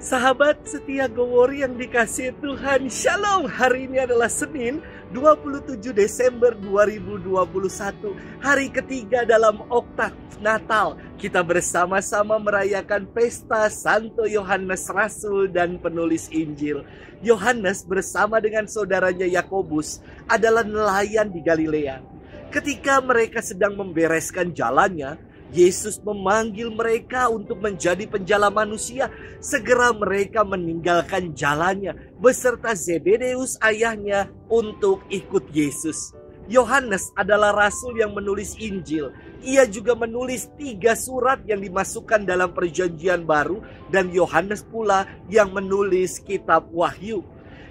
Sahabat setia Gowori yang dikasihi Tuhan, Shalom. Hari ini adalah Senin 27 Desember 2021, hari ketiga dalam oktav Natal. Kita bersama-sama merayakan pesta Santo Yohanes Rasul dan penulis Injil. Yohanes bersama dengan saudaranya Yakobus adalah nelayan di Galilea. Ketika mereka sedang membereskan jalannya, Yesus memanggil mereka untuk menjadi penjala manusia. Segera mereka meninggalkan jalannya beserta Zebedeus ayahnya untuk ikut Yesus. Yohanes adalah rasul yang menulis Injil. Ia juga menulis 3 surat yang dimasukkan dalam Perjanjian Baru, dan Yohanes pula yang menulis kitab Wahyu.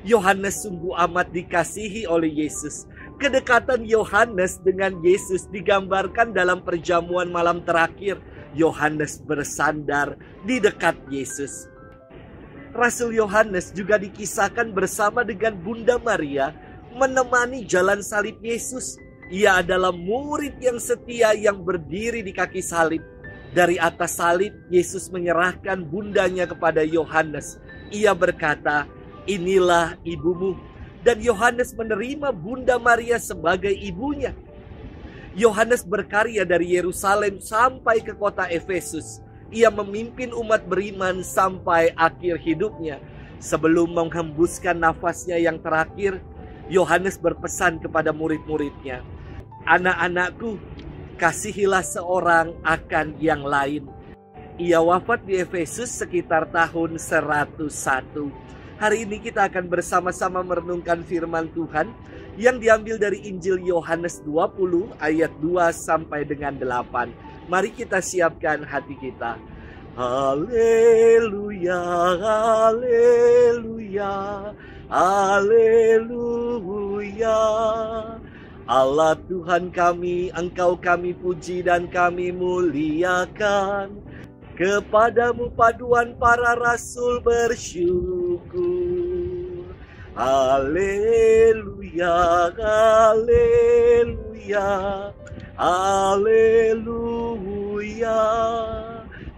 Yohanes sungguh amat dikasihi oleh Yesus. Kedekatan Yohanes dengan Yesus digambarkan dalam perjamuan malam terakhir. Yohanes bersandar di dekat Yesus. Rasul Yohanes juga dikisahkan bersama dengan Bunda Maria menemani jalan salib Yesus. Ia adalah murid yang setia yang berdiri di kaki salib. Dari atas salib, Yesus menyerahkan bundanya kepada Yohanes. Ia berkata, "Inilah ibumu." Dan Yohanes menerima Bunda Maria sebagai ibunya. Yohanes berkarya dari Yerusalem sampai ke kota Efesus. Ia memimpin umat beriman sampai akhir hidupnya. Sebelum menghembuskan nafasnya yang terakhir, Yohanes berpesan kepada murid-muridnya, "Anak-anakku, kasihilah seorang akan yang lain." Ia wafat di Efesus sekitar tahun 101. Hari ini kita akan bersama-sama merenungkan firman Tuhan yang diambil dari Injil Yohanes 20 ayat 2 sampai dengan 8. Mari kita siapkan hati kita. Haleluya, haleluya, haleluya. Allah Tuhan kami, Engkau kami puji dan kami muliakan. Kepadamu paduan para rasul bersyukur. Haleluya, haleluya, haleluya.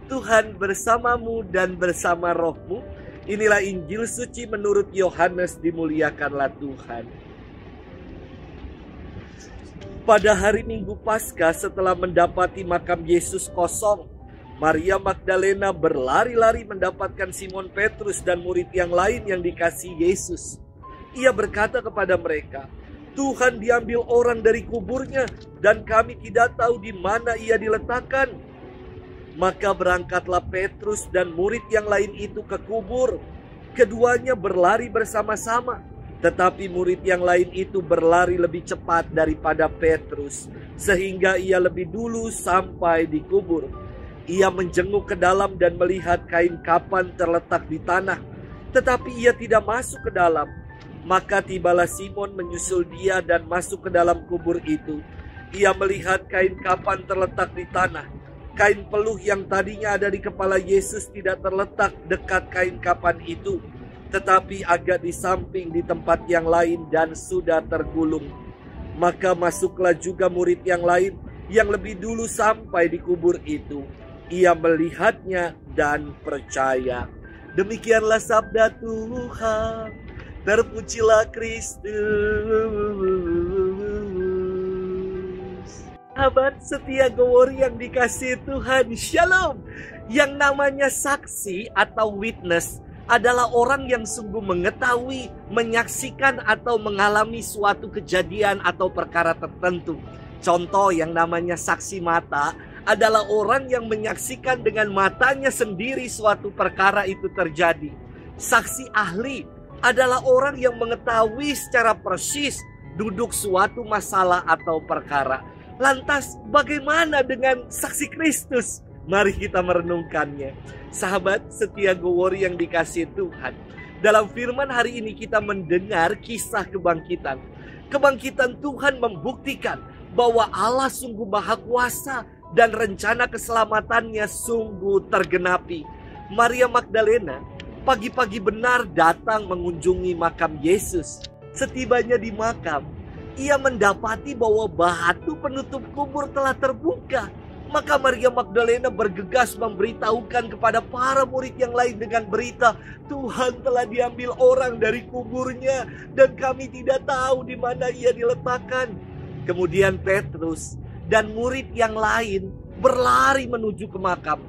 Tuhan bersamamu dan bersama rohmu. Inilah Injil suci menurut Yohanes, dimuliakanlah Tuhan. Pada hari Minggu Paskah setelah mendapati makam Yesus kosong, Maria Magdalena berlari-lari mendapatkan Simon Petrus dan murid yang lain yang dikasihi Yesus. Ia berkata kepada mereka, "Tuhan diambil orang dari kuburnya dan kami tidak tahu di mana ia diletakkan." Maka berangkatlah Petrus dan murid yang lain itu ke kubur. Keduanya berlari bersama-sama, tetapi murid yang lain itu berlari lebih cepat daripada Petrus, sehingga ia lebih dulu sampai di kubur. Ia menjenguk ke dalam dan melihat kain kapan terletak di tanah, tetapi ia tidak masuk ke dalam. Maka tibalah Simon menyusul dia dan masuk ke dalam kubur itu. Ia melihat kain kapan terletak di tanah. Kain peluh yang tadinya ada di kepala Yesus tidak terletak dekat kain kapan itu, tetapi agak di samping di tempat yang lain dan sudah tergulung. Maka masuklah juga murid yang lain yang lebih dulu sampai di kubur itu. Ia melihatnya dan percaya. Demikianlah sabda Tuhan. Terpujilah Kristus. Sahabat setia Gowori yang dikasihi Tuhan, Shalom. Yang namanya saksi atau witness adalah orang yang sungguh mengetahui, menyaksikan atau mengalami suatu kejadian atau perkara tertentu. Contoh yang namanya saksi mata adalah orang yang menyaksikan dengan matanya sendiri suatu perkara itu terjadi. Saksi ahli adalah orang yang mengetahui secara persis duduk suatu masalah atau perkara. Lantas bagaimana dengan saksi Kristus? Mari kita merenungkannya. Sahabat setia Gowori yang dikasihi Tuhan, dalam firman hari ini kita mendengar kisah kebangkitan. Kebangkitan Tuhan membuktikan bahwa Allah sungguh maha kuasa dan rencana keselamatannya sungguh tergenapi. Maria Magdalena pagi-pagi benar datang mengunjungi makam Yesus. Setibanya di makam, ia mendapati bahwa batu penutup kubur telah terbuka. Maka Maria Magdalena bergegas memberitahukan kepada para murid yang lain dengan berita, Tuhan telah diambil orang dari kuburnya dan kami tidak tahu di mana ia diletakkan. Kemudian Petrus dan murid yang lain berlari menuju ke makam.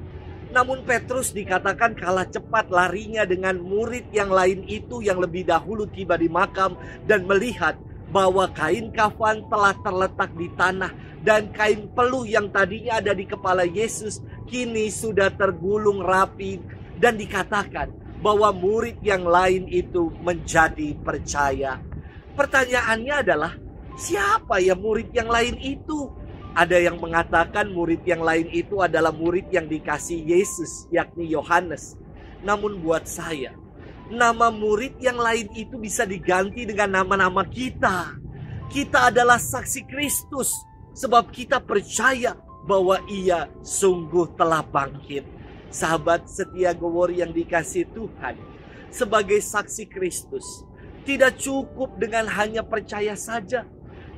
Namun Petrus dikatakan kalah cepat larinya dengan murid yang lain itu yang lebih dahulu tiba di makam dan melihat bahwa kain kafan telah terletak di tanah dan kain peluh yang tadinya ada di kepala Yesus kini sudah tergulung rapi, dan dikatakan bahwa murid yang lain itu menjadi percaya. Pertanyaannya adalah, siapa ya murid yang lain itu? Ada yang mengatakan murid yang lain itu adalah murid yang dikasih Yesus, yakni Yohanes. Namun buat saya, nama murid yang lain itu bisa diganti dengan nama-nama kita. Kita adalah saksi Kristus, sebab kita percaya bahwa ia sungguh telah bangkit. Sahabat setia Gowori yang dikasih Tuhan, sebagai saksi Kristus, tidak cukup dengan hanya percaya saja.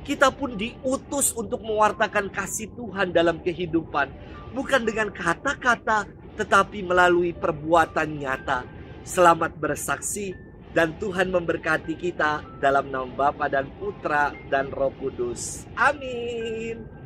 Kita pun diutus untuk mewartakan kasih Tuhan dalam kehidupan. Bukan dengan kata-kata, tetapi melalui perbuatan nyata. Selamat bersaksi, dan Tuhan memberkati kita dalam nama Bapa dan Putra dan Roh Kudus. Amin.